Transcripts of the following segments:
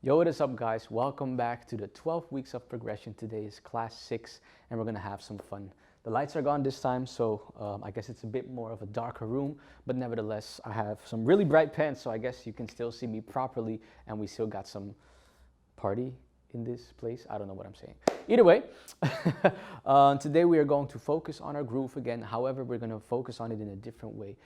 Yo, what is up, guys? Welcome back to the 12 weeks of progression. Today is class 6, and we're gonna have some fun. The lights are gone this time, so I guess it's a bit more of a darker room, but nevertheless, I have some really bright pens, so I guess you can still see me properly, and we still got some party in this place. I don't know what I'm saying. Either way, today we are going to focus on our groove again. However, we're going to focus on it in a different way.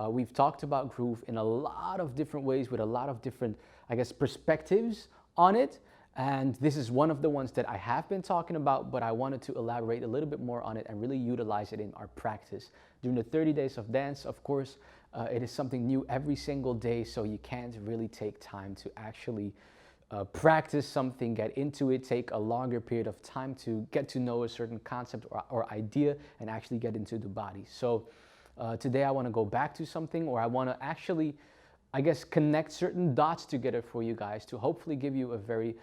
We've talked about groove in a lot of different ways with a lot of different, I guess, perspectives on it. And this is one of the ones that I have been talking about, but I wanted to elaborate a little bit more on it and really utilize it in our practice. During the 30 days of dance, of course, it is something new every single day, so you can't really take time to actually practice something, get into it, take a longer period of time to get to know a certain concept or idea and actually get into the body. So today I want to go back to something, or I want to actually, I guess, connect certain dots together for you guys to hopefully give you a very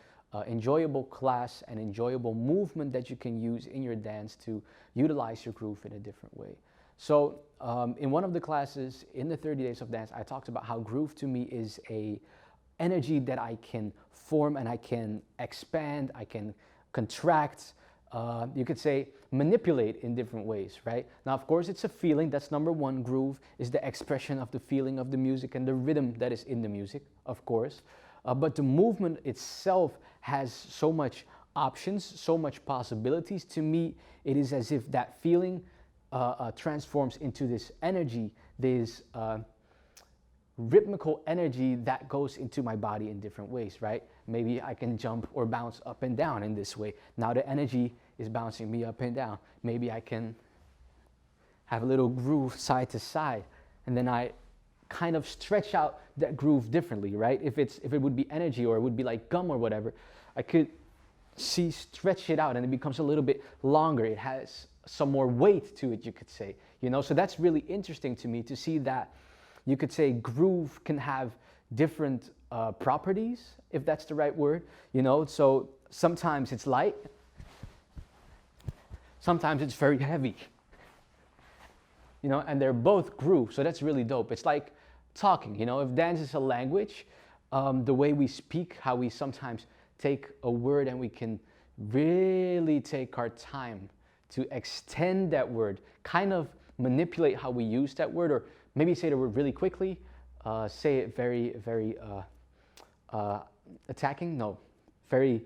enjoyable class and enjoyable movement that you can use in your dance to utilize your groove in a different way. So in one of the classes in the 30 days of dance, I talked about how groove to me is a energy that I can form and I can expand, I can contract, you could say manipulate in different ways, right? Now, of course, it's a feeling. That's number one. Groove is the expression of the feeling of the music and the rhythm that is in the music, of course. But the movement itself has so much options, so much possibilities. To me, it is as if that feeling transforms into this energy, this rhythmical energy that goes into my body in different ways, right? Maybe I can jump or bounce up and down in this way. Now the energy is bouncing me up and down. Maybe I can have a little groove side to side, and then I kind of stretch out that groove differently, right? If it would be energy or it would be like gum or whatever, I could stretch it out and it becomes a little bit longer. It has some more weight to it, you could say, you know? So that's really interesting to me to see that. You could say groove can have different properties, if that's the right word, you know? So sometimes it's light, sometimes it's very heavy, you know, and they're both groove, so that's really dope. It's like talking, you know, if dance is a language, the way we speak, how we sometimes take a word and we can really take our time to extend that word, kind of manipulate how we use that word, or maybe say the word really quickly, say it very attacking, no, very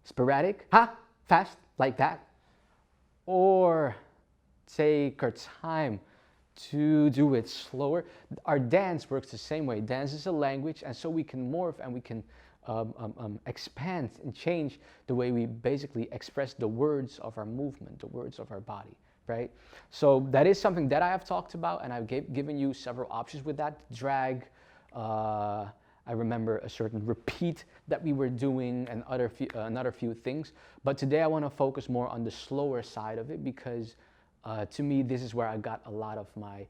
sporadic, fast, like that. Or take our time to do it slower. Our dance works the same way. Dance is a language, and so we can morph and we can expand and change the way we basically express the words of our movement, the words of our body. Right? So that is something that I have talked about, and I've given you several options with that. Drag, I remember a certain repeat that we were doing, and another few things. But today I want to focus more on the slower side of it, because to me this is where I got a lot of my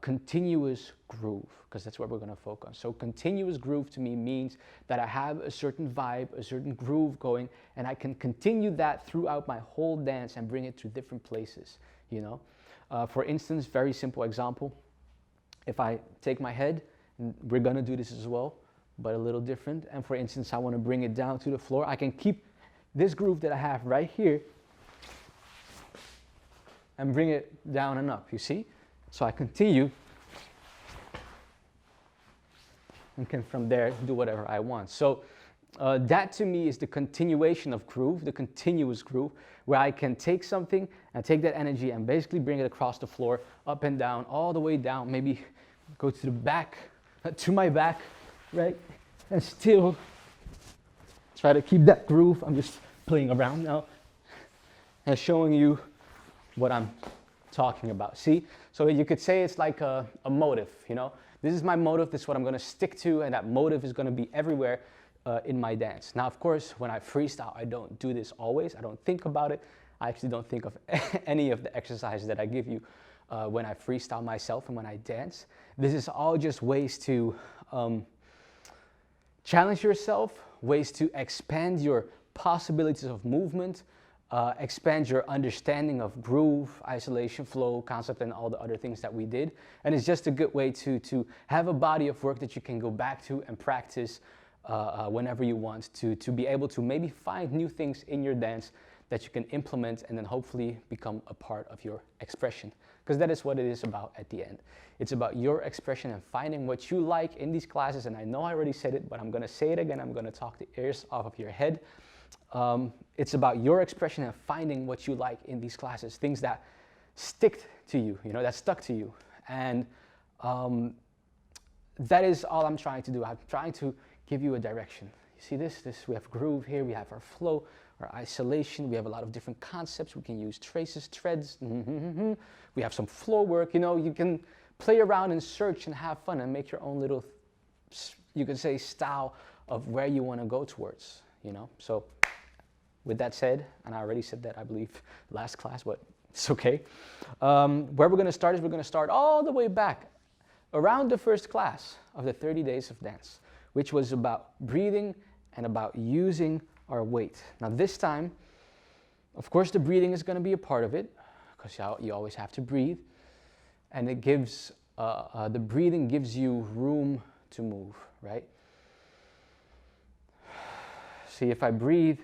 continuous groove, because that's what we're going to focus on. So continuous groove to me means that I have a certain vibe, a certain groove going, and I can continue that throughout my whole dance and bring it to different places, you know. For instance, very simple example, if I take my head, and we're going to do this as well, but a little different, and for instance I want to bring it down to the floor, I can keep this groove that I have right here and bring it down and up, you see? So I continue and can from there do whatever I want. So that to me is the continuation of groove, the continuous groove, where I can take something and take that energy and basically bring it across the floor, up and down, all the way down, maybe go to the back, to my back, right? And still try to keep that groove. I'm just playing around now and showing you what I'm talking about. See? So you could say it's like a motive, you know? This is my motive, this is what I'm gonna stick to, and that motive is gonna be everywhere in my dance. Now, of course, when I freestyle, I don't do this always. I don't think about it. I actually don't think of any of the exercises that I give you when I freestyle myself and when I dance. This is all just ways to challenge yourself, ways to expand your possibilities of movement, expand your understanding of groove, isolation, flow, concept, and all the other things that we did. And it's just a good way to have a body of work that you can go back to and practice whenever you want to be able to maybe find new things in your dance that you can implement and then hopefully become a part of your expression. Because that is what it is about at the end. It's about your expression and finding what you like in these classes. And I know I already said it, but I'm going to say it again. I'm going to talk the ears off of your head. It's about your expression and finding what you like in these classes, things that stick to you, that stuck to you. And that is all I'm trying to do. I'm trying to give you a direction. You see this, we have groove here, we have our flow, our isolation, we have a lot of different concepts. We can use traces, treads, we have some floor work, you can play around and search and have fun and make your own little, you could say, style of where you want to go towards, So with that said, and I already said that, I believe, last class, but it's okay. Where we're going to start is we're going to start all the way back around the first class of the 30 Days of Dance, which was about breathing and about using our weight. Now this time, of course, the breathing is going to be a part of it, because you always have to breathe, and it gives, the breathing gives you room to move, right? See, if I breathe,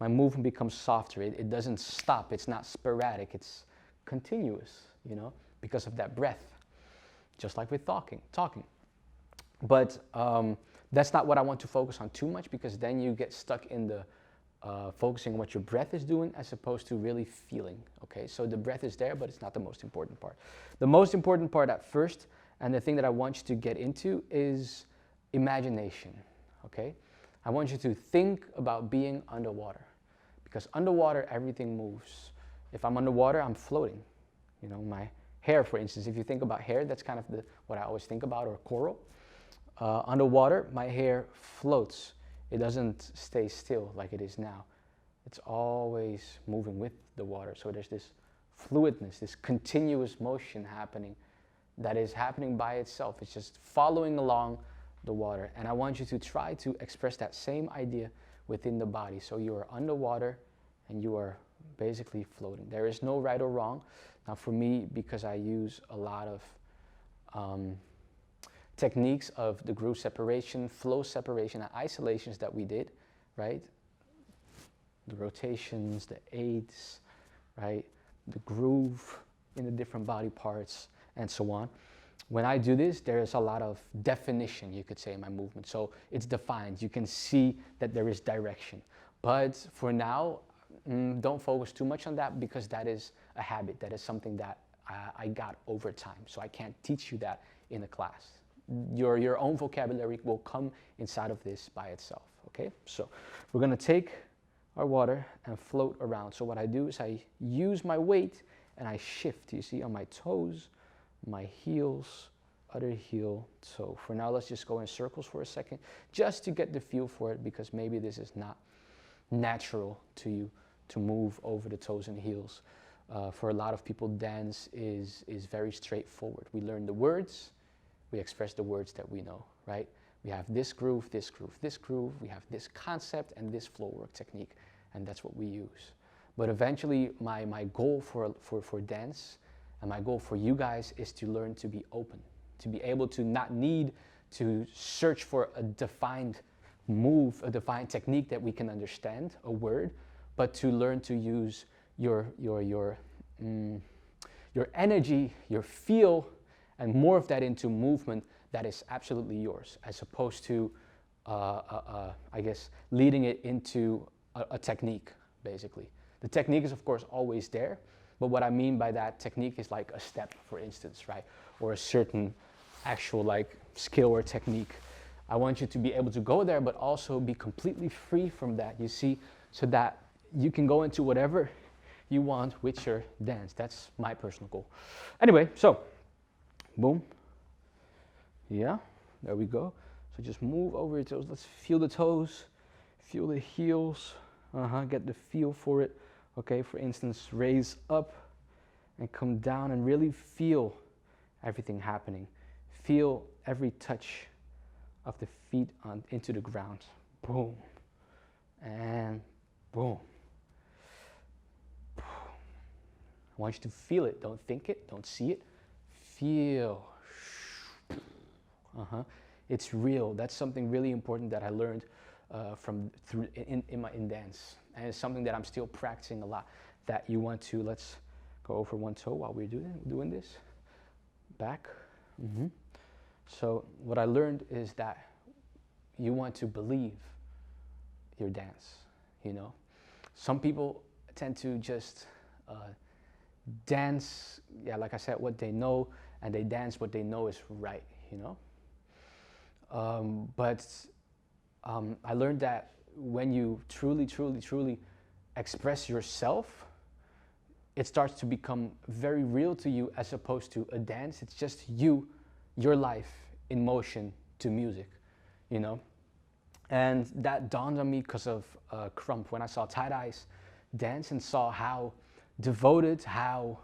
my movement becomes softer. It doesn't stop. It's not sporadic. It's continuous, because of that breath, just like with talking. But that's not what I want to focus on too much, because then you get stuck in the focusing on what your breath is doing as opposed to really feeling, okay? So the breath is there, but it's not the most important part. The most important part at first, and the thing that I want you to get into, is imagination, okay? I want you to think about being underwater, because underwater everything moves. If I'm underwater, I'm floating. My hair, for instance, if you think about hair, that's kind of what I always think about, or coral. Underwater, my hair floats. It doesn't stay still like it is now. It's always moving with the water. So there's this fluidness, this continuous motion happening that is happening by itself. It's just following along the water. And I want you to try to express that same idea within the body. So you are underwater and you are basically floating. There is no right or wrong. Now for me, because I use a lot of techniques of the groove separation, flow separation, and isolations that we did, right? The rotations, the aids, right? The groove in the different body parts, and so on. When I do this, there is a lot of definition, you could say, in my movement. So it's defined. You can see that there is direction. But for now, don't focus too much on that, because that is a habit. That is something that I got over time. So I can't teach you that in a class. Your own vocabulary will come inside of this by itself, okay? So we're going to take our water and float around. So what I do is I use my weight and I shift, you see, on my toes, my heels, other heel, toe. For now, let's just go in circles for a second, just to get the feel for it, because maybe this is not natural to you to move over the toes and heels. For a lot of people, dance is very straightforward. We learn the words, we express the words that we know, right? We have this groove, this groove, this groove, we have this concept and this flow work technique, and that's what we use. But eventually, my goal for dance, and my goal for you guys, is to learn to be open, to be able to not need to search for a defined move, a defined technique that we can understand, a word, but to learn to use your energy, your feel, and more of that into movement that is absolutely yours, as opposed to, I guess, leading it into a technique, basically. The technique is, of course, always there, but what I mean by that technique is like a step, for instance, right? Or a certain actual like skill or technique. I want you to be able to go there, but also be completely free from that, you see, so that you can go into whatever you want with your dance. That's my personal goal. Anyway, so, boom. Yeah, there we go. So just move over your toes. Let's feel the toes, feel the heels. Get the feel for it. Okay, for instance, raise up and come down and really feel everything happening. Feel every touch of the feet into the ground. Boom. And boom. I want you to feel it. Don't think it. Don't see it. Feel. It's real. That's something really important that I learned in dance, and it's something that I'm still practicing a lot. That you want to, let's go over one toe while we're doing this. Back. So what I learned is that you want to believe your dance. You know, some people tend to just dance, yeah, like I said, what they know, and they dance what they know is right. You know. But I learned that when you truly, truly, truly express yourself, it starts to become very real to you, as opposed to a dance. It's just you, your life in motion to music, you know? And that dawned on me because of Krump. When I saw Tight Eyes dance and saw how devoted, how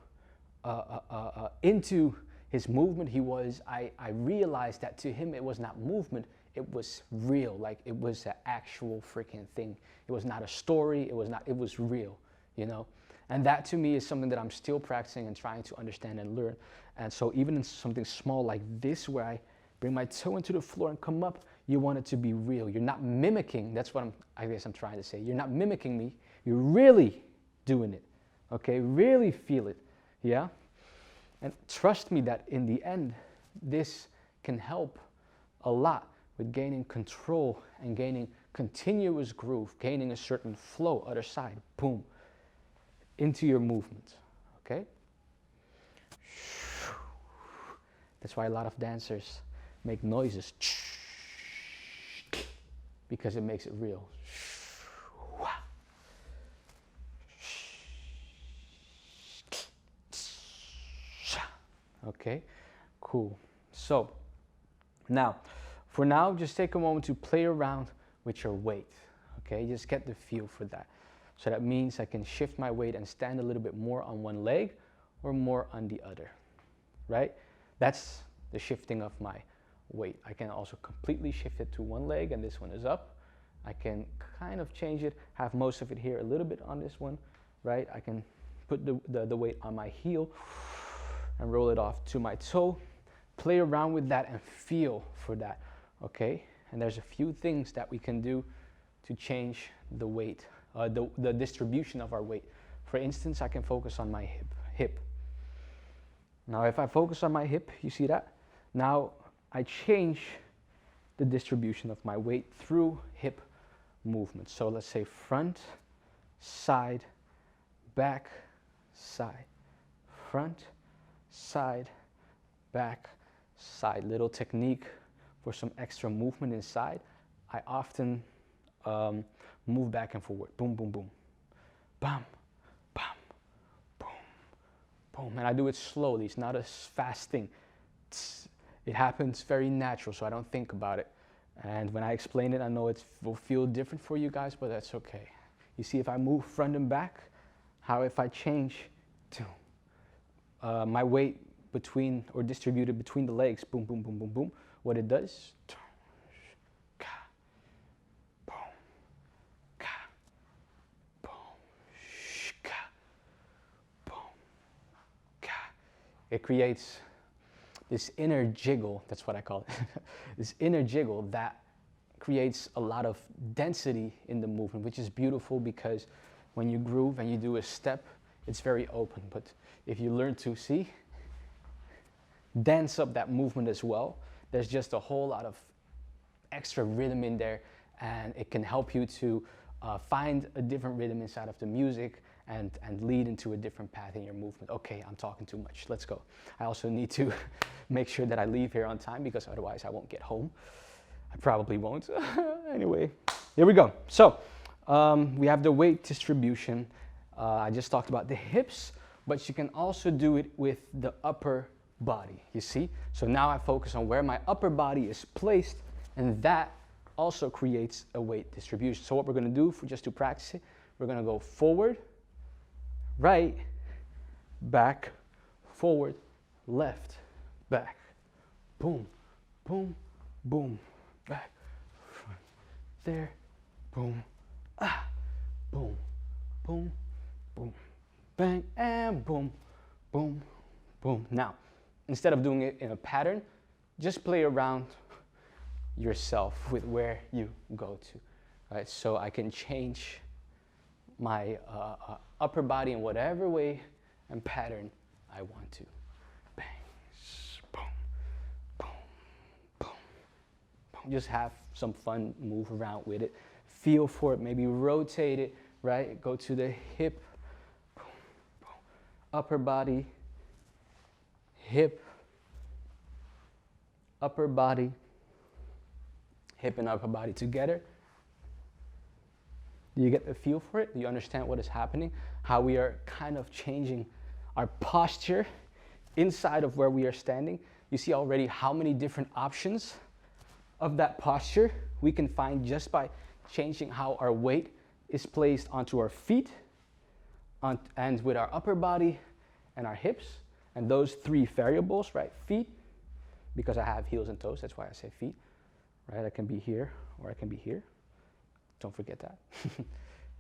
into his movement he was, I realized that to him it was not movement, it was real. Like, it was an actual freaking thing. It was not a story, it was real, you know? And that to me is something that I'm still practicing and trying to understand and learn. And so even in something small like this, where I bring my toe into the floor and come up, you want it to be real. You're not mimicking, that's what I guess I'm trying to say. You're not mimicking me, you're really doing it, okay? Really feel it, yeah? And trust me that in the end, this can help a lot with gaining control and gaining continuous groove, gaining a certain flow, other side, boom, into your movement, okay? That's why a lot of dancers make noises, because it makes it real. Okay, cool. So now, for now, just take a moment to play around with your weight. Okay, just get the feel for that. So that means I can shift my weight and stand a little bit more on one leg or more on the other, right? That's the shifting of my weight. I can also completely shift it to one leg and this one is up. I can kind of change it, have most of it here, a little bit on this one, right? I can put the weight on my heel and roll it off to my toe. Play around with that and feel for that, okay? And there's a few things that we can do to change the weight, the distribution of our weight. For instance, I can focus on my hip. Now, if I focus on my hip, you see that? Now, I change the distribution of my weight through hip movement. So let's say front, side, back, side, front, side, back, side. Little technique for some extra movement inside. I often move back and forward. Boom, boom, boom. Bam, bam, boom, boom. And I do it slowly. It's not a fast thing. It happens very natural, so I don't think about it. And when I explain it, I know it will feel different for you guys, but that's okay. You see, if I move front and back, how if I change to my weight between, or distributed between the legs, boom, boom, boom, boom, boom, what it does, it creates this inner jiggle, that's what I call it, this inner jiggle that creates a lot of density in the movement, which is beautiful because when you groove and you do a step, it's very open. But if you learn to dance up that movement as well, there's just a whole lot of extra rhythm in there, and it can help you to find a different rhythm inside of the music and lead into a different path in your movement. Okay, I'm talking too much, let's go. I also need to make sure that I leave here on time because otherwise I won't get home. I probably won't. Anyway, here we go. So we have the weight distribution. I just talked about the hips, but you can also do it with the upper body, you see? So now I focus on where my upper body is placed, and that also creates a weight distribution. So what we're gonna do, just to practice it, we're gonna go forward, right, back, forward, left, back, boom, boom, boom, back, front, there, boom, boom, boom, boom, bang, and boom, boom, boom. Now, instead of doing it in a pattern, just play around yourself with where you go to, right? So I can change my upper body in whatever way and pattern I want to. Bang, boom, boom, boom, boom. Just have some fun, move around with it. Feel for it, maybe rotate it, right? Go to the hip, boom, boom. Upper body, hip, upper body, hip and upper body together. Do you get the feel for it? Do you understand what is happening? How we are kind of changing our posture inside of where we are standing. You see already how many different options of that posture we can find just by changing how our weight is placed onto our feet and with our upper body and our hips. And those three variables, right? Feet, because I have heels and toes, that's why I say feet, right? I can be here or I can be here. Don't forget that.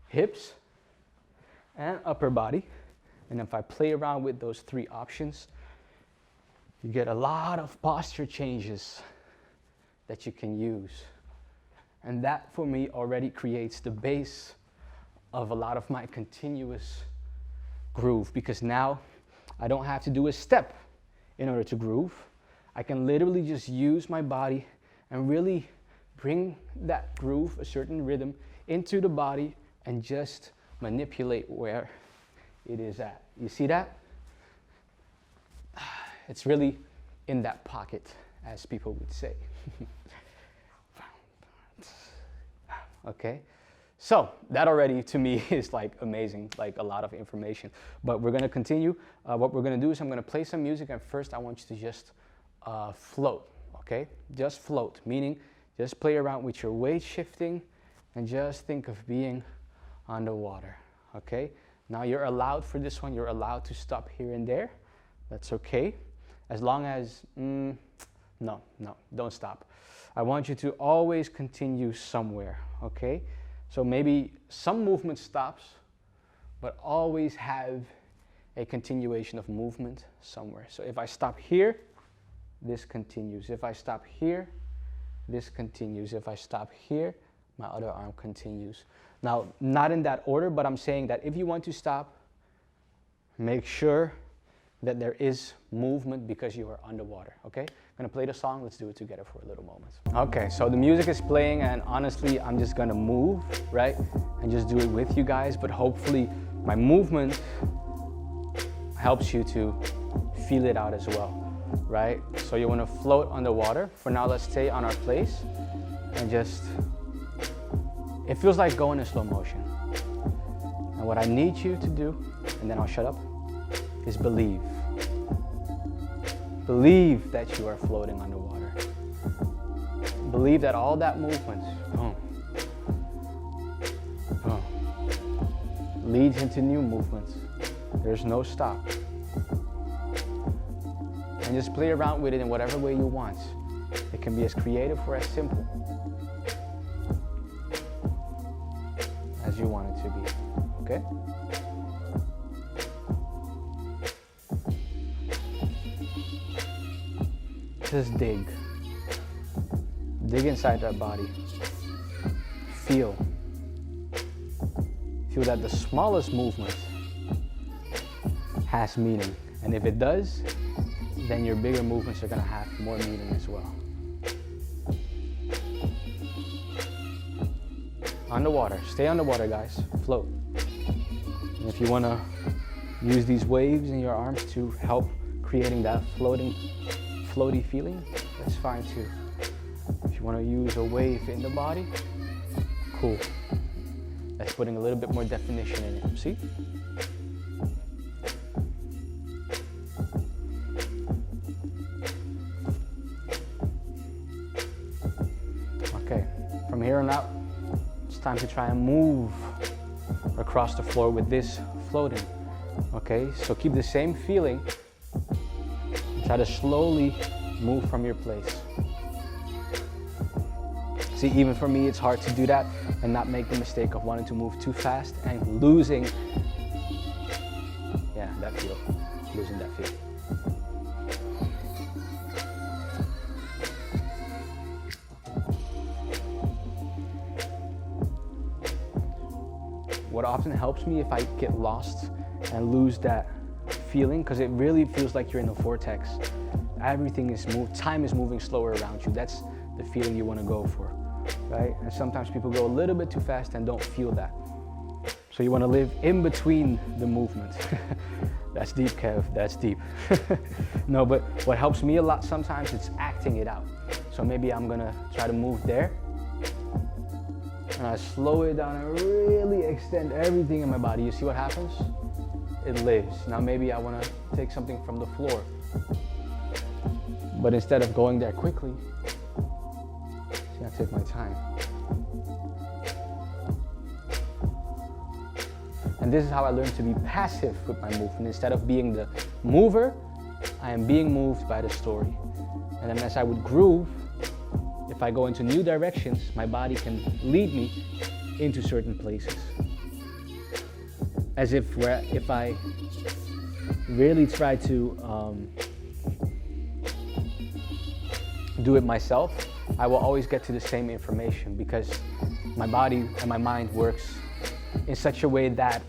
Hips and upper body. And if I play around with those three options, you get a lot of posture changes that you can use. And that for me already creates the base of a lot of my continuous groove, because now I don't have to do a step in order to groove. I can literally just use my body and really bring that groove, a certain rhythm, into the body and just manipulate where it is at. You see that? It's really in that pocket, as people would say. Okay, so that already to me is like amazing, like a lot of information. But we're gonna continue. What we're gonna do is I'm gonna play some music, and first I want you to just float, okay? Just float, meaning just play around with your weight shifting and just think of being underwater, okay? Now you're allowed for this one, you're allowed to stop here and there. That's okay. As long as, no, don't stop. I want you to always continue somewhere, okay? So maybe some movement stops, but always have a continuation of movement somewhere. So if I stop here, this continues. If I stop here, this continues. If I stop here, my other arm continues. Now, not in that order, but I'm saying that if you want to stop, make sure that there is movement because you are underwater, okay? I'm gonna play the song, let's do it together for a little moment. Okay, so the music is playing and honestly, I'm just gonna move, right? And just do it with you guys, but hopefully my movement helps you to feel it out as well, right? So you wanna float underwater. For now, let's stay on our place and just, it feels like going in slow motion. And what I need you to do, and then I'll shut up, is believe. Believe that you are floating underwater. Believe that all that movement, boom, boom, leads into new movements. There's no stop. And just play around with it in whatever way you want. It can be as creative or as simple as you want it to be, okay? Just dig. Dig inside that body. Feel. Feel that the smallest movement has meaning. And if it does, then your bigger movements are gonna have more meaning as well. Underwater. Stay underwater, guys. Float. And if you wanna use these waves in your arms to help creating that floaty feeling, that's fine too. If you want to use a wave in the body, cool. That's putting a little bit more definition in it, see? Okay, from here on out, it's time to try and move across the floor with this floating. Okay, so keep the same feeling. Try to slowly move from your place. See, even for me, it's hard to do that and not make the mistake of wanting to move too fast and losing, yeah, that feel, losing that feel. often helps me if I get lost and lose that feeling, because it really feels like you're in a vortex. Everything is time is moving slower around you. That's the feeling you want to go for, right? And sometimes people go a little bit too fast and don't feel that. So you want to live in between the movement. That's deep, Kev, that's deep. No, but what helps me a lot sometimes is acting it out. So maybe I'm gonna try to move there, and I slow it down and really extend everything in my body. You see what happens? It lives. Now maybe I wanna take something from the floor, but instead of going there quickly, see, I take my time. And this is how I learned to be passive with my movement. Instead of being the mover, I am being moved by the story. And then as I would groove, if I go into new directions, my body can lead me into certain places. As if I really try to do it myself, I will always get to the same information, because my body and my mind works in such a way that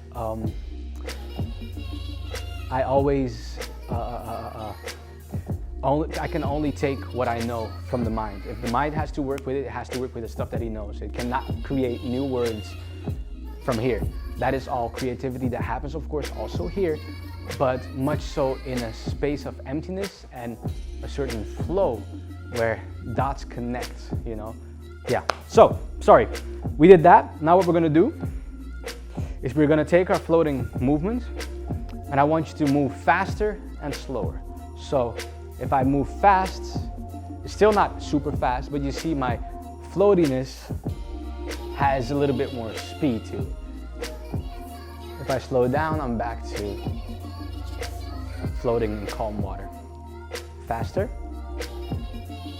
I always I can only take what I know from the mind. If the mind has to work with it, it has to work with the stuff that he knows. It cannot create new words from here. That is all creativity that happens, of course, also here, but much so in a space of emptiness and a certain flow where dots connect, you know? Yeah, so, sorry, we did that. Now what we're gonna do is we're gonna take our floating movement, and I want you to move faster and slower. So if I move fast, it's still not super fast, but you see my floatiness has a little bit more speed to it. If I slow down, I'm back to floating in calm water. Faster.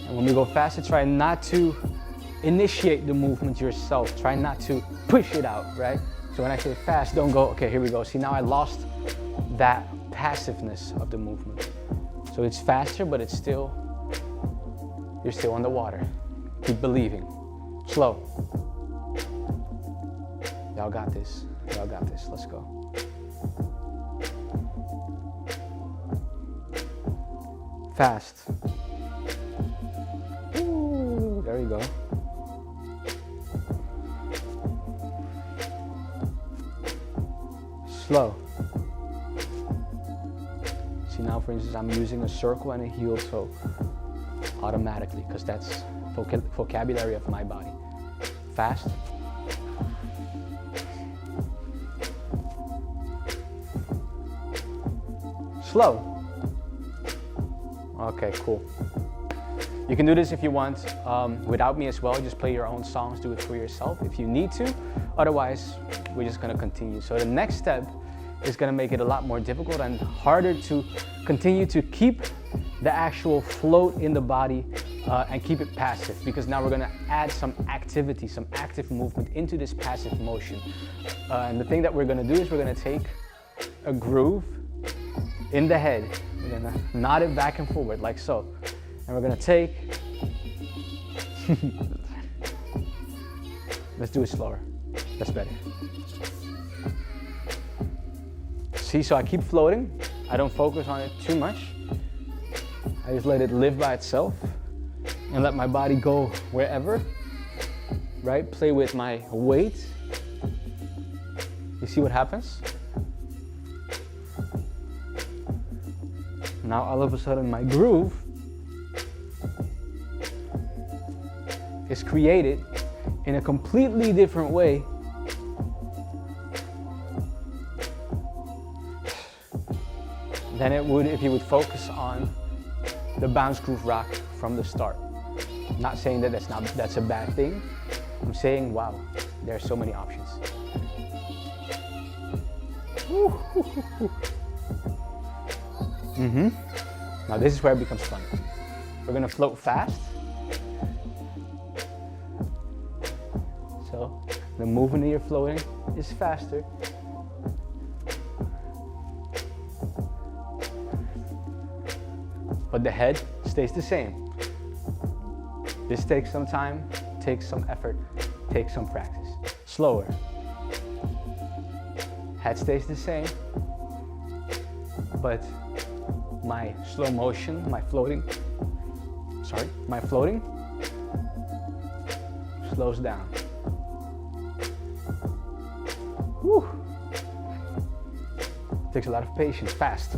And when we go faster, try not to initiate the movement yourself. Try not to push it out, right? So when I say fast, don't go, okay, here we go. See, now I lost that passiveness of the movement. So it's faster, but it's still, you're still on the water. Keep believing. Slow. Y'all got this. Y'all got this. Let's go. Fast. Ooh, there you go. Slow. See, now for instance, I'm using a circle and a heel toe automatically, because that's vocabulary of my body. Fast. Slow. Okay, cool. You can do this if you want without me as well. Just play your own songs, do it for yourself if you need to. Otherwise, we're just gonna continue. So the next step is gonna make it a lot more difficult and harder to continue to keep the actual float in the body and keep it passive, because now we're gonna add some activity, some active movement into this passive motion. And the thing that we're gonna do is we're gonna take a groove in the head. We're gonna nod it back and forward like so. And we're gonna take, let's do it slower. That's better. See, so I keep floating. I don't focus on it too much. I just let it live by itself and let my body go wherever, right? Play with my weight. You see what happens? Now all of a sudden my groove is created in a completely different way than it would if you would focus on the bounce groove rock from the start. I'm not saying that that's a bad thing. I'm saying, wow, there are so many options. Now this is where it becomes fun. We're gonna float fast. So the movement that you're floating is faster. But the head stays the same. This takes some time, takes some effort, takes some practice. Slower. Head stays the same, but my slow motion, my floating slows down. Whew. Takes a lot of patience, fast.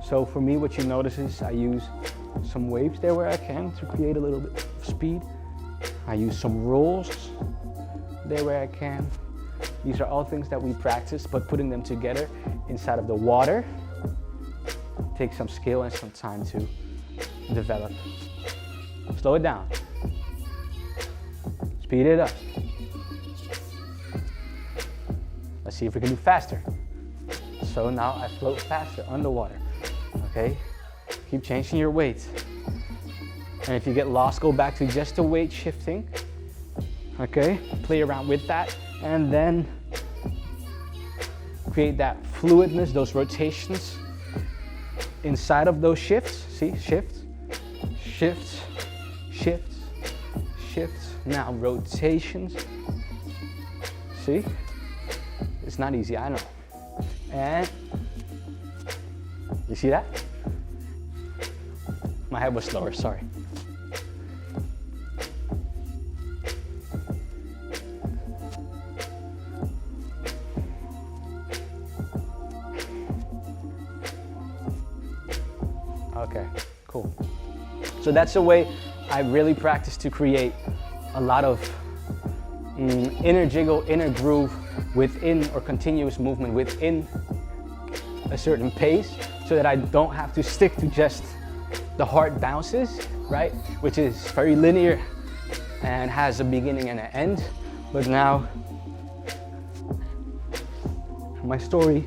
So for me, what you notice is I use some waves there where I can to create a little bit of speed. I use some rolls there where I can. These are all things that we practice, but putting them together inside of the water takes some skill and some time to develop. Slow it down. Speed it up. Let's see if we can do faster. So now I float faster underwater. Okay? Keep changing your weight. And if you get lost, go back to just the weight shifting. Okay? Play around with that. And then create that fluidness, those rotations inside of those shifts. See? Shifts, shifts, shifts, shifts. Now rotations. See? It's not easy, I know. And you see that? My head was slower, sorry. Okay, cool. So that's a way I really practice to create a lot of inner jiggle, inner groove within, or continuous movement within a certain pace, so that I don't have to stick to just the hard bounces, right? Which is very linear and has a beginning and an end. But now my story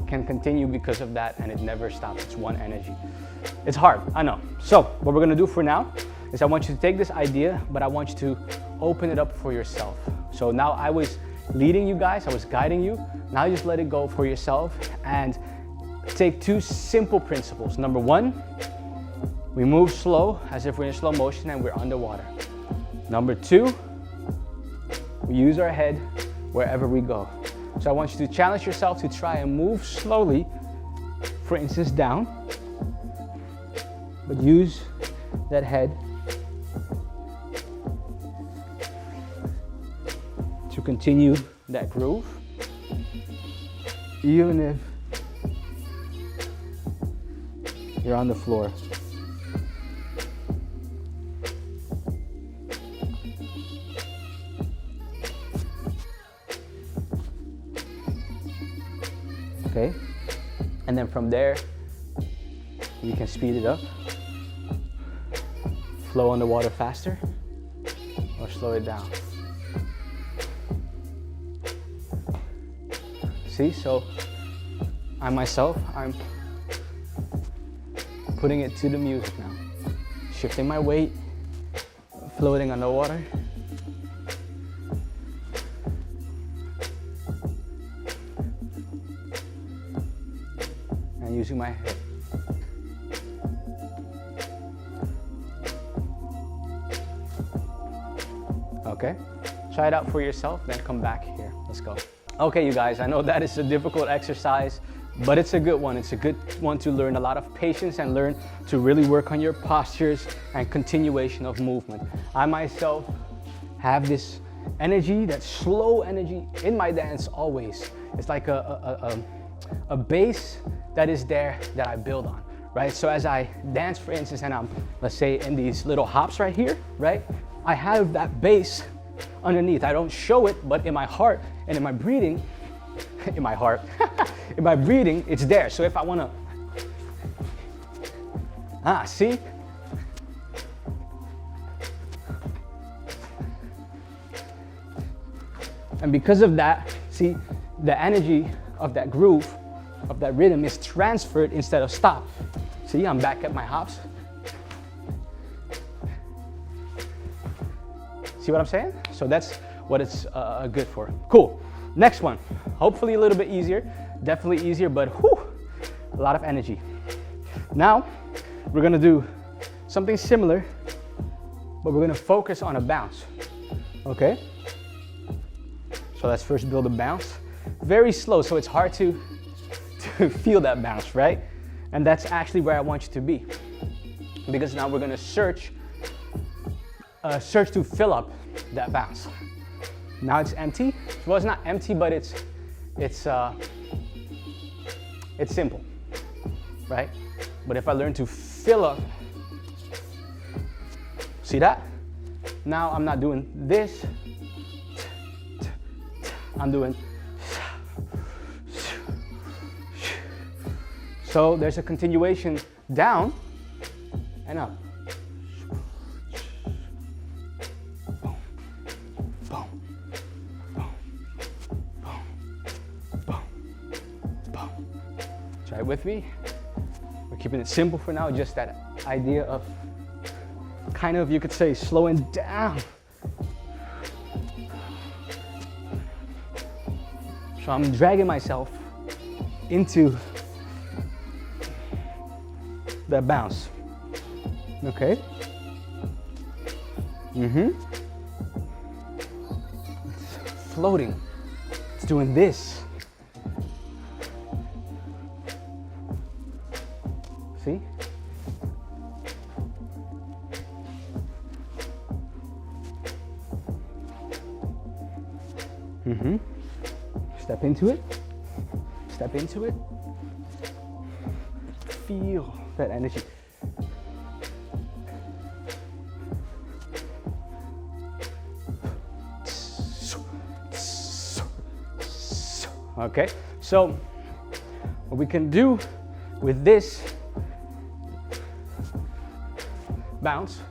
can continue because of that, and it never stops. It's one energy. It's hard, I know. So what we're gonna do for now is I want you to take this idea, but I want you to open it up for yourself. So now I was leading you guys, I was guiding you. Now just let it go for yourself and take two simple principles. Number one, we move slow as if we're in slow motion and we're underwater. Number two, we use our head wherever we go. So I want you to challenge yourself to try and move slowly, for instance, down, but use that head to continue that groove, even if you're on the floor. Okay, and then from there, you can speed it up, flow underwater faster, or slow it down. See, so I myself, I'm putting it to the music now. Shifting my weight, floating underwater. And using my head. Okay, try it out for yourself, then come back here. Let's go. Okay, you guys, I know that is a difficult exercise, but it's a good one. It's a good one to learn a lot of patience and learn to really work on your postures and continuation of movement. I myself have this energy, that slow energy in my dance always. It's like a base that is there that I build on, right? So as I dance, for instance, and I'm, let's say, in these little hops right here, right? I have that base underneath. I don't show it, but in my heart and in my breathing, in my heart, in my breathing, it's there. So if I wanna, see? And because of that, see, the energy of that groove, of that rhythm is transferred instead of stopped. See, I'm back at my hops. See what I'm saying? So that's what it's good for. Cool. Next one, hopefully a little bit easier, definitely easier, but whew, a lot of energy. Now, we're gonna do something similar, but we're gonna focus on a bounce, okay? So let's first build a bounce. Very slow, so it's hard to feel that bounce, right? And that's actually where I want you to be. Because now we're gonna search to fill up that bounce. Now it's empty. Well, it's not empty, but it's simple, right? But if I learn to fill up, see that? Now I'm not doing this. I'm doing. So there's a continuation down and up. Boom, boom, boom, boom, boom, boom. Try it with me. We're keeping it simple for now, just that idea of kind of, you could say, slowing down. So I'm dragging myself into that bounce. Okay. It's floating. It's doing this. See? Step into it. Step into it. Feel that energy. Okay, so what we can do with this bounce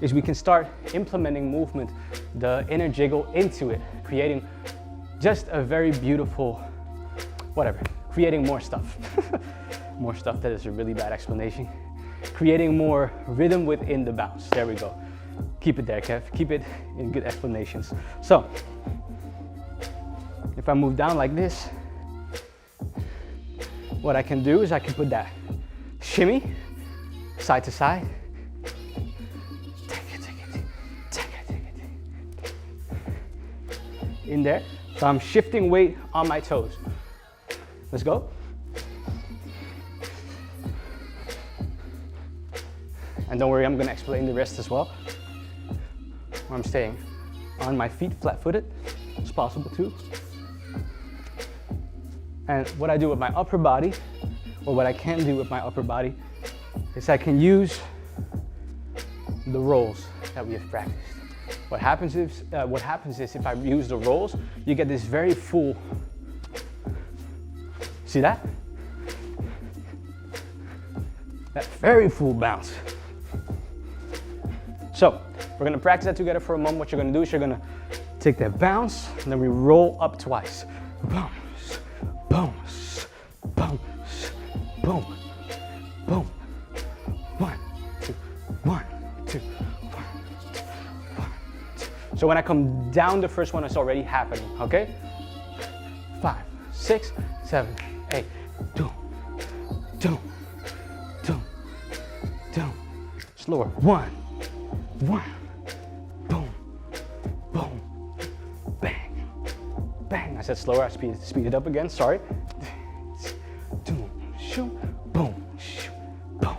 is we can start implementing movement, the inner jiggle into it, creating just a very beautiful, whatever, creating more stuff. More stuff, that is a really bad explanation. Creating more rhythm within the bounce. There we go. Keep it there, Kev. Keep it in good explanations. So, if I move down like this, what I can do is I can put that shimmy side to side. In there. So I'm shifting weight on my toes. Let's go. And don't worry, I'm gonna explain the rest as well. I'm staying on my feet, flat-footed. It's possible too. And what I do with my upper body, or what I can do with my upper body, is I can use the rolls that we have practiced. What happens is if I use the rolls, you get this very full. See that? That very full bounce. So we're gonna practice that together for a moment. What you're gonna do is you're gonna take that bounce and then we roll up twice. Boom, boom, boom, boom, boom. 1, 2, 1, 2, 1, 2, 1, 2. So when I come down the first one, it's already happening, okay? 5, 6, 7, 8. Doom, doom, doom, doom. Slower. 1, 1, boom, boom, bang, bang. I said slower, I speed it up again, sorry. Boom, shoot, boom, shoot, boom,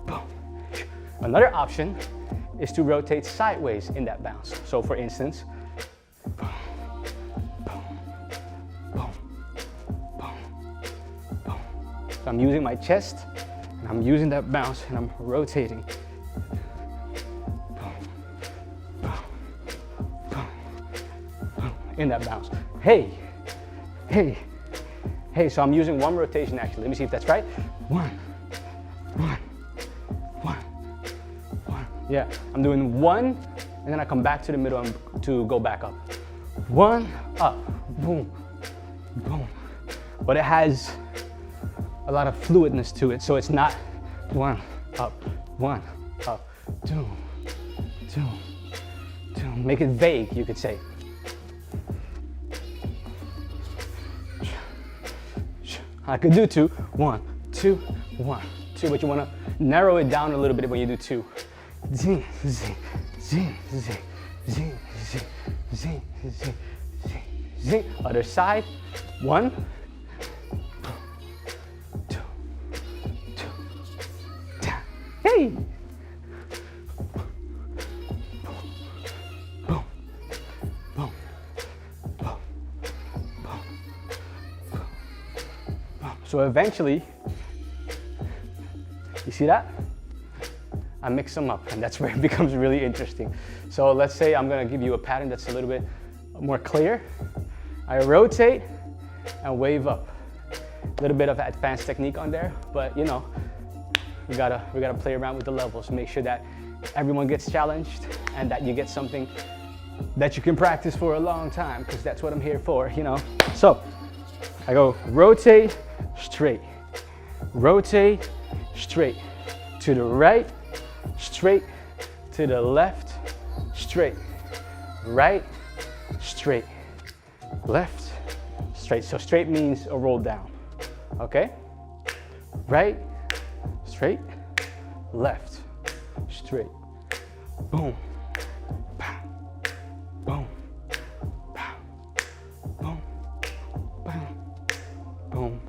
boom. Another option is to rotate sideways in that bounce. So for instance, boom, boom, boom, boom, boom. So I'm using my chest, and I'm using that bounce, and I'm rotating. In that bounce. Hey, hey, hey. So I'm using one rotation actually. Let me see if that's right. 1, 1, 1, 1. Yeah, I'm doing 1, and then I come back to the middle to go back up. 1, up, boom, boom. But it has a lot of fluidness to it, so it's not 1, up, 1, up, 2, 2, 2. Make it vague, you could say. I could do 2. 1, 2, 1, 2, but you want to narrow it down a little bit when you do 2. Zing, zing, zing, zing, zing, zing, zing, zing, zing, zing. Other side. 1, 2, 2, 2. Hey. So eventually, you see that? I mix them up, and that's where it becomes really interesting. So let's say I'm gonna give you a pattern that's a little bit more clear. I rotate and wave up. A little bit of advanced technique on there, but you know, we gotta play around with the levels, make sure that everyone gets challenged and that you get something that you can practice for a long time, because that's what I'm here for, you know. So I go rotate, straight, rotate, straight, to the right, straight, to the left, straight, right, straight, left, straight. So straight means a roll down, okay? Right, straight, left, straight, boom, bam, boom, bam, boom, bam, boom,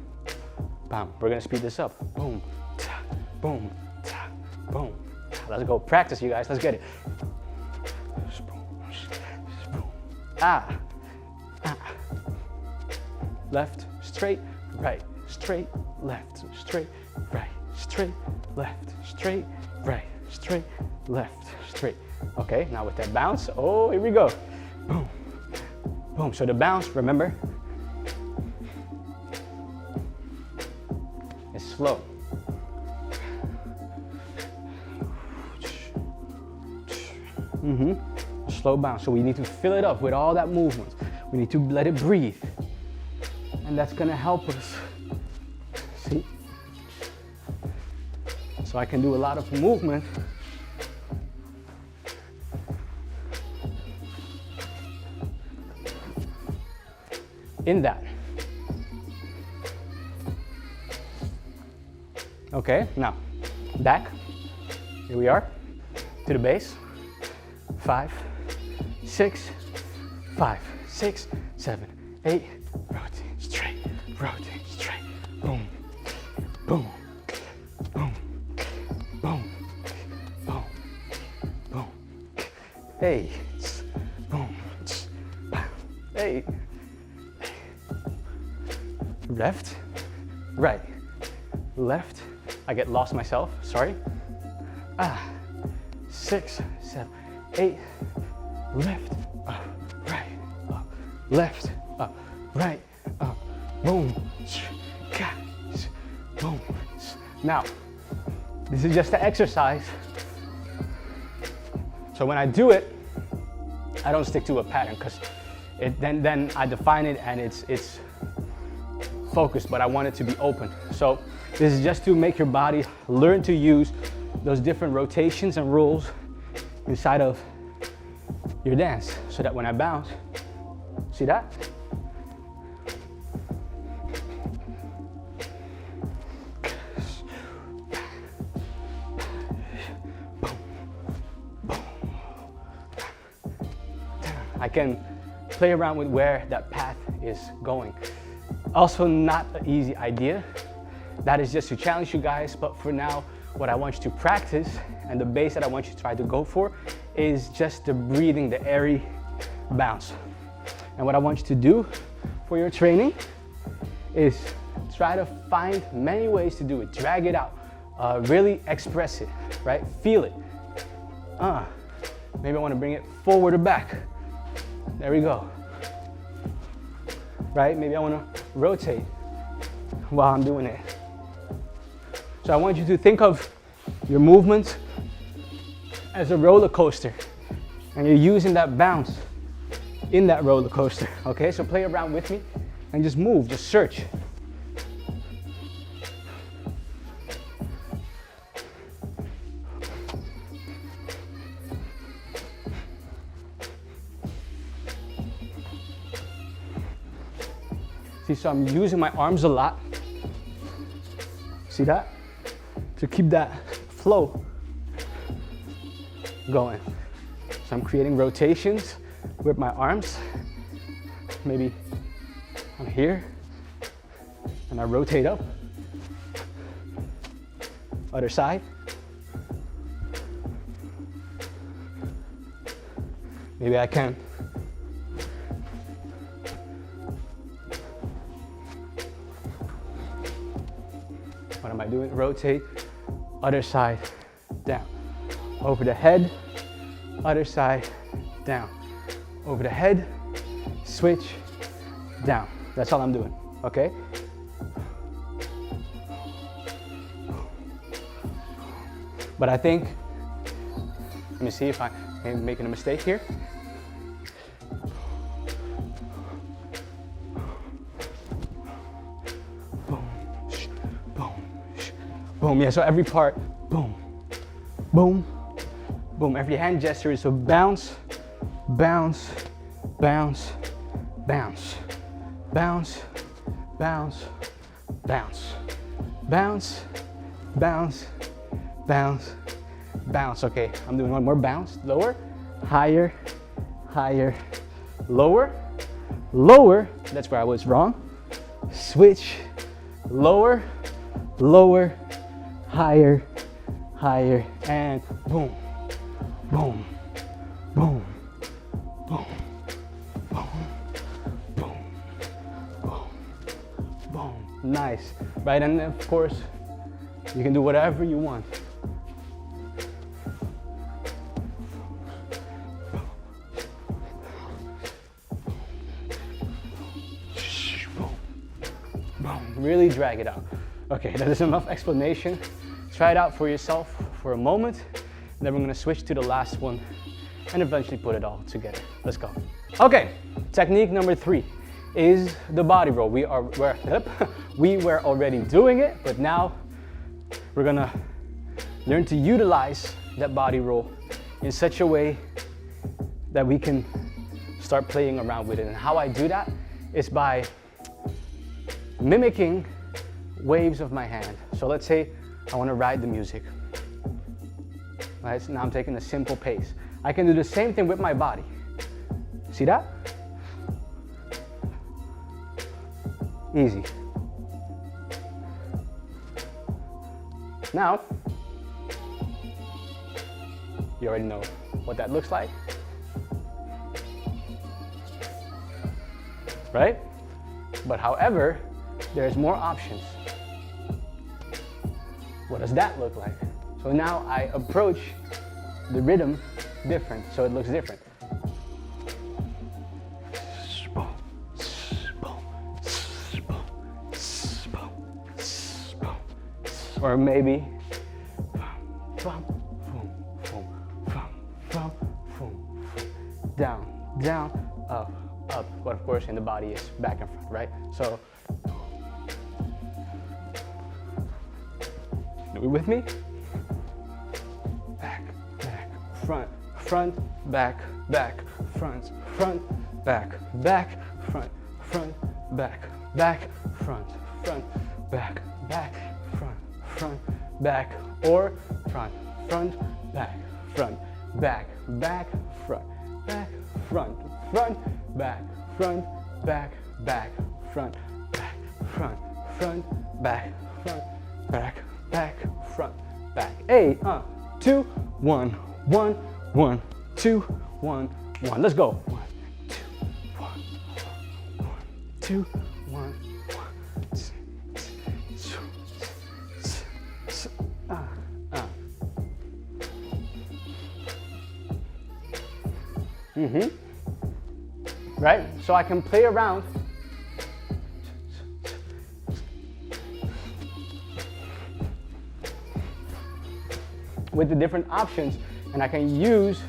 bam. We're gonna speed this up. Boom, ta, boom, ta, boom. Let's go practice, you guys. Let's get it. Ah, ah. Left, straight, right, straight, left, straight, right, straight, left, straight, right, straight, left, straight. Okay, now with that bounce, oh, here we go. Boom, boom. So the bounce, remember, is slow. Slow bounce. So we need to fill it up with all that movement. We need to let it breathe. And that's gonna help us. See? So I can do a lot of movement. In that. Okay, now back. Here we are to the base. 5, 6, 5, 6, 7, 8. Rotate straight, boom, boom, boom, boom, boom, boom. Hey, boom, hey. Left, right, left. I get lost myself, sorry. 6, 7, 8, left, up, right, up, left, up, right, up, boom, boom. Now, this is just an exercise. So when I do it, I don't stick to a pattern, because then I define it and it's focused, but I want it to be open. So this is just to make your body learn to use those different rotations and rules inside of your dance, so that when I bounce, see that? I can play around with where that path is going. Also, not an easy idea. That is just to challenge you guys, but for now, what I want you to practice and the base that I want you to try to go for is just the breathing, the airy bounce. And what I want you to do for your training is try to find many ways to do it. Drag it out, really express it, right? Feel it. Maybe I want to bring it forward or back. There we go. Right? Maybe I want to rotate while I'm doing it. So I want you to think of your movements as a roller coaster, and you're using that bounce in that roller coaster. Okay, so play around with me and just move, just search. See, so I'm using my arms a lot See that? To keep that flow going. So I'm creating rotations with my arms. Maybe I'm here and I rotate up. Other side. Maybe I can. What am I doing? Rotate, other side, down. Over the head, other side, down. Over the head, switch, down. That's all I'm doing, okay? But I think, let me see if I'm making a mistake here. Boom, boom, boom. Yeah, so every part, boom, boom, boom. Every hand gesture is a bounce, bounce, bounce, bounce, bounce, bounce, bounce, bounce, bounce, bounce, bounce. Okay, I'm doing one more bounce. Lower, higher, higher, lower, lower. That's where I was wrong. Switch, lower, lower, higher, higher, and boom, boom, boom, boom, boom, boom, boom, boom. Nice, right? And of course, you can do whatever you want. Really drag it out. Okay, that is enough explanation. Try it out for yourself for a moment. Then we're gonna switch to the last one and eventually put it all together. Let's go. Okay, technique number 3 is the body roll. We were already doing it, but now we're gonna learn to utilize that body roll in such a way that we can start playing around with it. And how I do that is by mimicking waves of my hand. So let's say I want to ride the music. Right, so now I'm taking a simple pace. I can do the same thing with my body. See that? Easy. Now, you already know what that looks like, right? But however, there's more options. What does that look like? So now I approach the rhythm different, so it looks different. Or maybe down, down, up, up. But of course in the body is back and front, right? So, are you with me? Back, back, front, front, back, back, front, front, back, back, front, front, back, back, front, front, back, back, front, front, back, or front, front, back, front, back, back, front, back, front, front, back, front, back, back, front, back, front, front, back, front, back, back, front, back. 2, 1, 1, 1, 2, 1, 1. Let's go. 1, 2, 1, 1, 2, 1, 1. Right? So I can play around with the different options, and I can use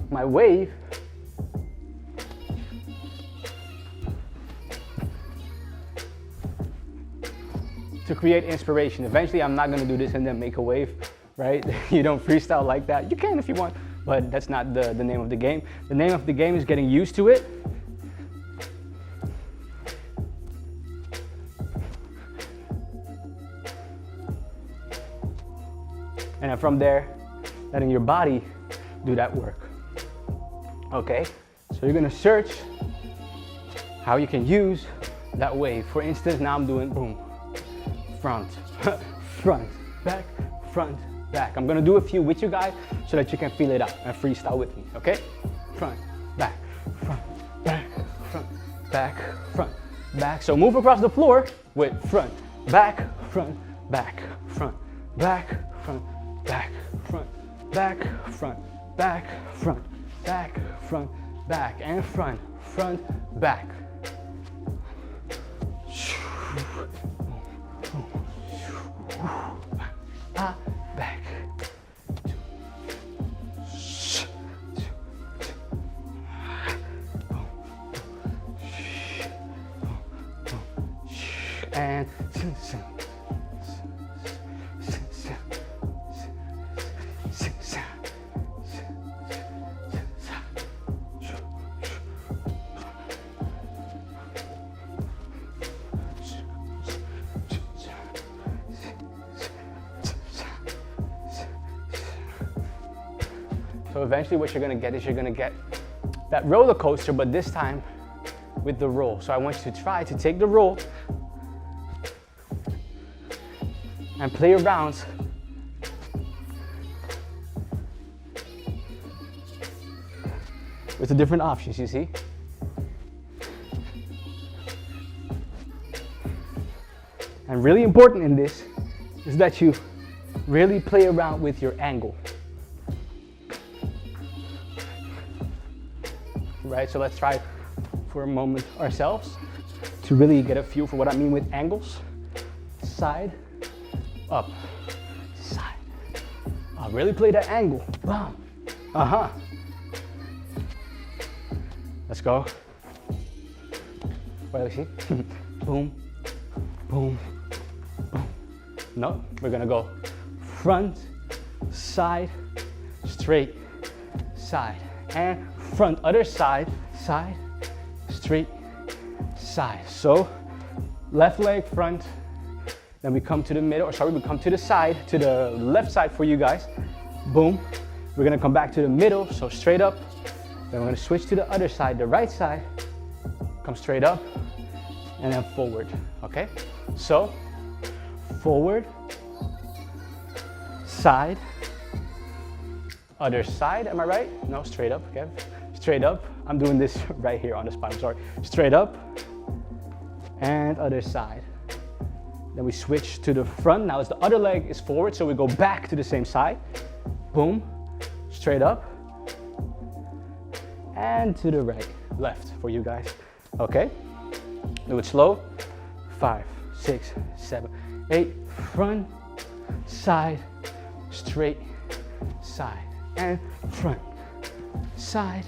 my wave to create inspiration. Eventually, I'm not gonna do this and then make a wave, right? You don't freestyle like that. You can if you want, but that's not the name of the game. The name of the game is getting used to it. And then from there, letting your body do that work. Okay, so you're gonna search how you can use that wave. For instance, now I'm doing boom, front, front, back, front, back. I'm gonna do a few with you guys so that you can feel it out and freestyle with me, okay? Front, back, front, back, front, back, front, back. So move across the floor with front, back, front, back, front, back, front, back, front, back, front, back, front, back, front, back, and front, front, back. Back. And so eventually what you're gonna get is you're gonna get that roller coaster, but this time with the roll. So I want you to try to take the roll and play around with the different options, you see? And really important in this is that you really play around with your angle. Right, so let's try for a moment ourselves to really get a feel for what I mean with angles. Side, up, side. I'll really play that angle. Bam. Let's go. What do you see? Boom, boom, boom. No, we're gonna go front, side, straight, side, and front, other side, side, straight, side. So left leg front, then we come to the middle, or sorry, we come to the side, to the left side for you guys. Boom. We're gonna come back to the middle, so straight up. Then we're gonna switch to the other side, the right side. Come straight up, and then forward, okay? So, forward, side, other side, am I right? No, straight up, okay? Straight up. I'm doing this right here on the spine, I'm sorry. Straight up, and other side. Then we switch to the front. Now as the other leg is forward, so we go back to the same side. Boom, straight up, and to the right, left for you guys, okay? Do it slow. 5, 6, 7, 8, front, side, straight, side, and front, side,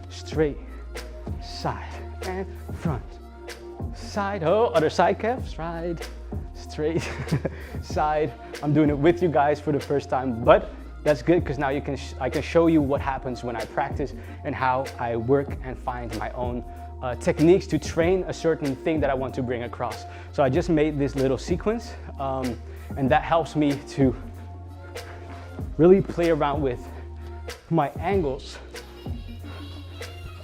straight, side, and front, side. Oh, other side, Kev, side, straight, side. I'm doing it with you guys for the first time, but that's good because now I can show you what happens when I practice and how I work and find my own techniques to train a certain thing that I want to bring across. So I just made this little sequence and that helps me to really play around with my angles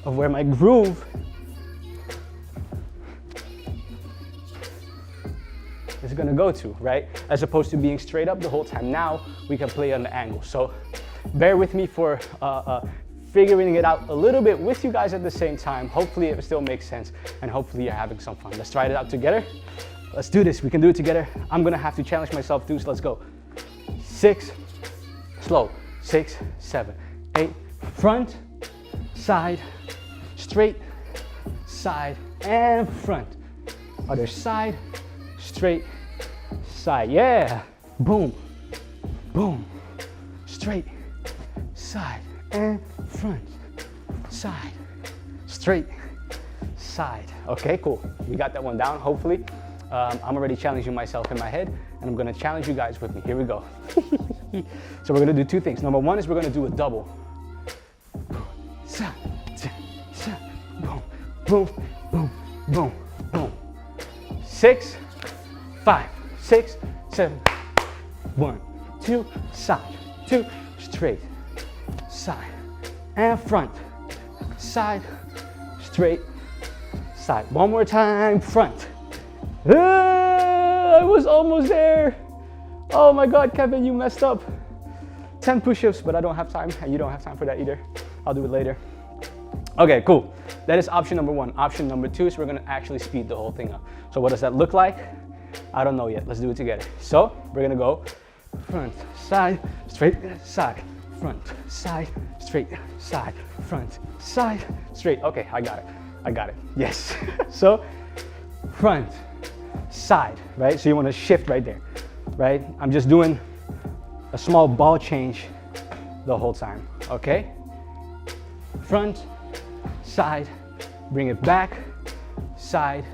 of where my groove is gonna go to, right? As opposed to being straight up the whole time. Now we can play on the angle. So bear with me for figuring it out a little bit with you guys at the same time. Hopefully it still makes sense and hopefully you're having some fun. Let's try it out together. Let's do this, we can do it together. I'm gonna have to challenge myself too, so let's go. 6, slow, 6, 7, 8, front, side, straight, side, and front. Other side, straight, side, yeah. Boom, boom, straight, side, and front, side, straight, side. Okay, cool. We got that one down, hopefully. I'm already challenging myself in my head, and I'm gonna challenge you guys with me. Here we go. So we're gonna do two things. Number one is we're gonna do a double. Boom, boom, boom, boom, boom. 6, 5, 6, 7. 1, 2, side, 2, straight, side, and front, side, straight, side. One more time, front. I was almost there. Oh my God, Kevin, you messed up. 10 push-ups, but I don't have time, and you don't have time for that either. I'll do it later. Okay, cool. That is option number 1. Option number 2 is we're gonna actually speed the whole thing up. So what does that look like? I don't know yet. Let's do it together. So we're gonna go front, side, straight, side, front, side, straight, side, front, side, straight. Okay, I got it. I got it. Yes. So front, side, right? So you want to shift right there, right? I'm just doing a small ball change the whole time, okay? Front, side, bring it back, side,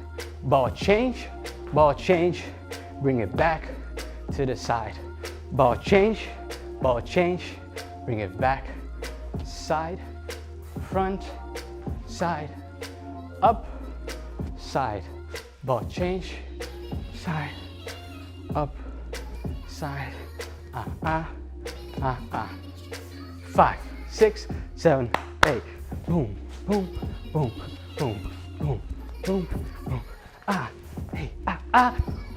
ball change, bring it back to the side. Ball change, bring it back, side, front, side, up, side, ball change, side, up, side, 5, 6, 7, 8, boom, boom, boom, boom, boom, boom, boom, hey,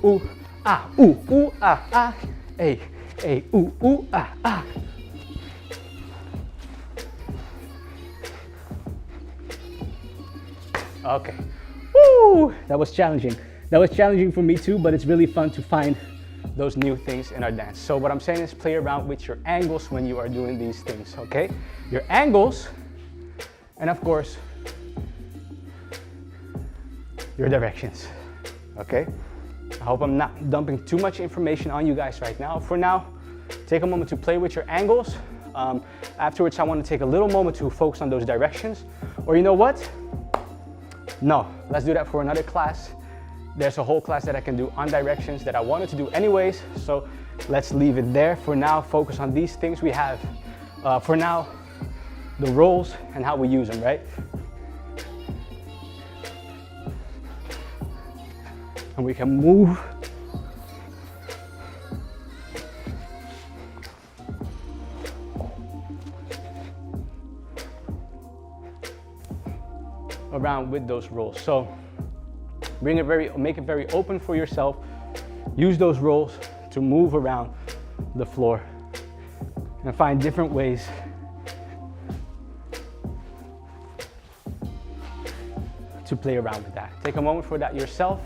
ooh, ooh, hey, hey, ooh, Okay. Woo! That was challenging. That was challenging for me too, but it's really fun to find those new things in our dance. So what I'm saying is play around with your angles when you are doing these things, okay? Your angles, and of course, your directions, okay? I hope I'm not dumping too much information on you guys right now. For now, take a moment to play with your angles. Afterwards, I want to take a little moment to focus on those directions. Or you know what? No, let's do that for another class. There's a whole class that I can do on directions that I wanted to do anyways, so let's leave it there. For now, focus on these things we have. For now, the rolls and how we use them, right? And we can move around with those rolls. So make it very open for yourself. Use those rolls to move around the floor and find different ways to play around with that. Take a moment for that yourself.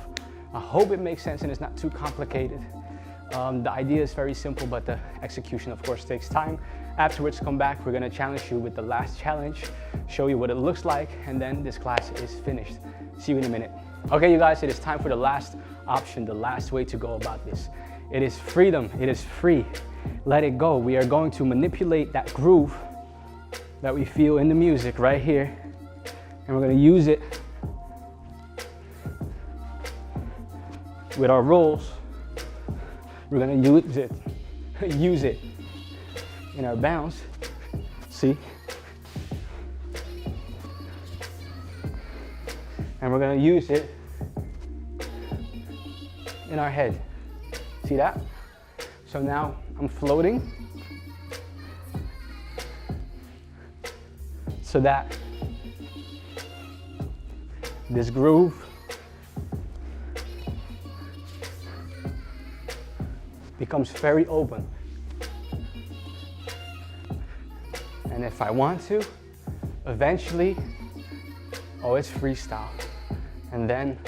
I hope it makes sense and it's not too complicated. The idea is very simple, but the execution, of course, takes time. Afterwards, come back. We're gonna challenge you with the last challenge, show you what it looks like, and then this class is finished. See you in a minute. Okay, you guys, it is time for the last option, the last way to go about this. It is freedom. It is free. Let it go. We are going to manipulate that groove that we feel in the music right here, and we're gonna use it with our rolls. We're gonna use it in our bounce. See? And we're gonna use it in our head. See that? So now I'm floating so that this groove becomes very open. And if I want to, eventually, it's freestyle. And then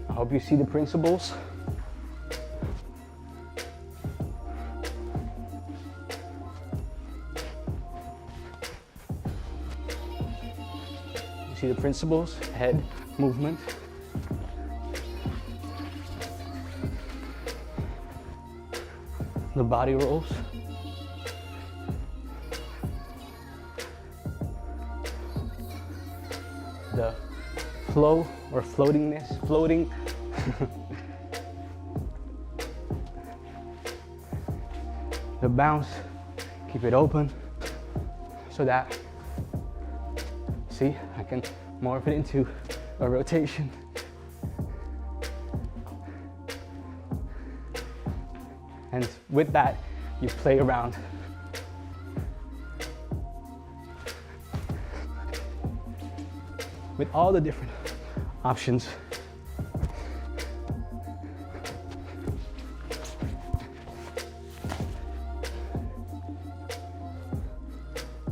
I hope you see the principles. You see the principles, head movement. The body rolls. The flow or floating. The bounce, keep it open so that See, I can morph it into a rotation. And with that, you play around. With all the different options.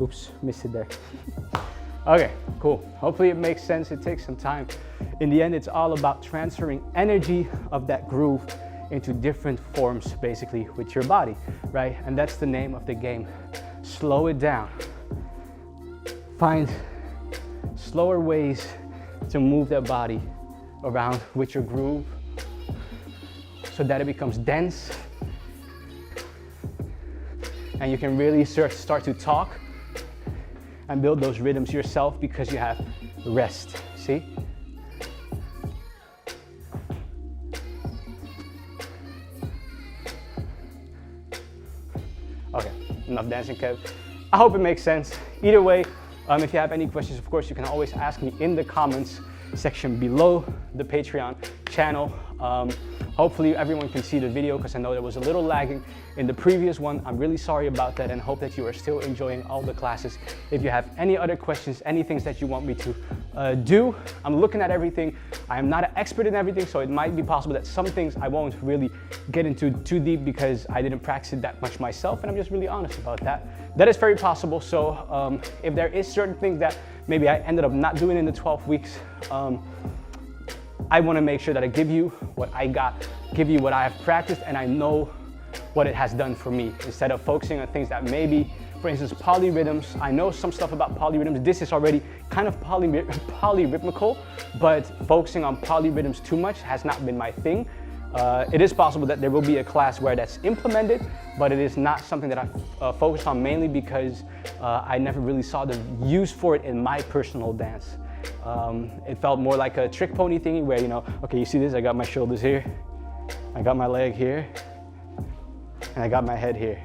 Oops, missed it there. Okay, cool. Hopefully it makes sense. It takes some time. In the end, it's all about transferring energy of that groove into different forms, basically, with your body, right? And that's the name of the game. Slow it down. Find slower ways to move that body around with your groove so that it becomes dense and you can really start to talk and build those rhythms yourself because you have rest. See? Okay, enough dancing, Kev. I hope it makes sense. Either way, if you have any questions, of course, you can always ask me in the comments section below the Patreon channel. Hopefully everyone can see the video because I know there was a little lagging in the previous one. I'm really sorry about that and hope that you are still enjoying all the classes. If you have any other questions, any things that you want me to do, I'm looking at everything. I am not an expert in everything, so it might be possible that some things I won't really get into too deep because I didn't practice it that much myself, and I'm just really honest about that. That is very possible. So if there is certain things that maybe I ended up not doing in the 12 weeks, I want to make sure that I give you what I got, give you what I have practiced, and I know what it has done for me, instead of focusing on things that maybe, for instance, polyrhythms. I know some stuff about polyrhythms. This is already kind of polyrhythmical, but focusing on polyrhythms too much has not been my thing. It is possible that there will be a class where that's implemented, but it is not something that I focused on mainly because I never really saw the use for it in my personal dance. It felt more like a trick pony thingy where, you know, okay, you see this, I got my shoulders here, I got my leg here, and I got my head here.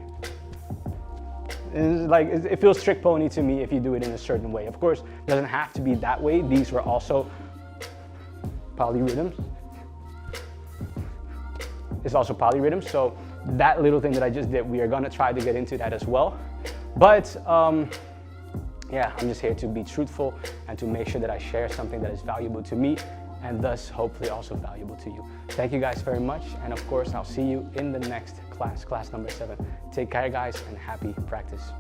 And it's like, it feels trick pony to me if you do it in a certain way. Of course, it doesn't have to be that way. These were also polyrhythms. It's also polyrhythms, so that little thing that I just did, we are gonna try to get into that as well. But yeah, I'm just here to be truthful and to make sure that I share something that is valuable to me and thus hopefully also valuable to you. Thank you guys very much, and of course I'll see you in the next class, class number 7. Take care guys and happy practice.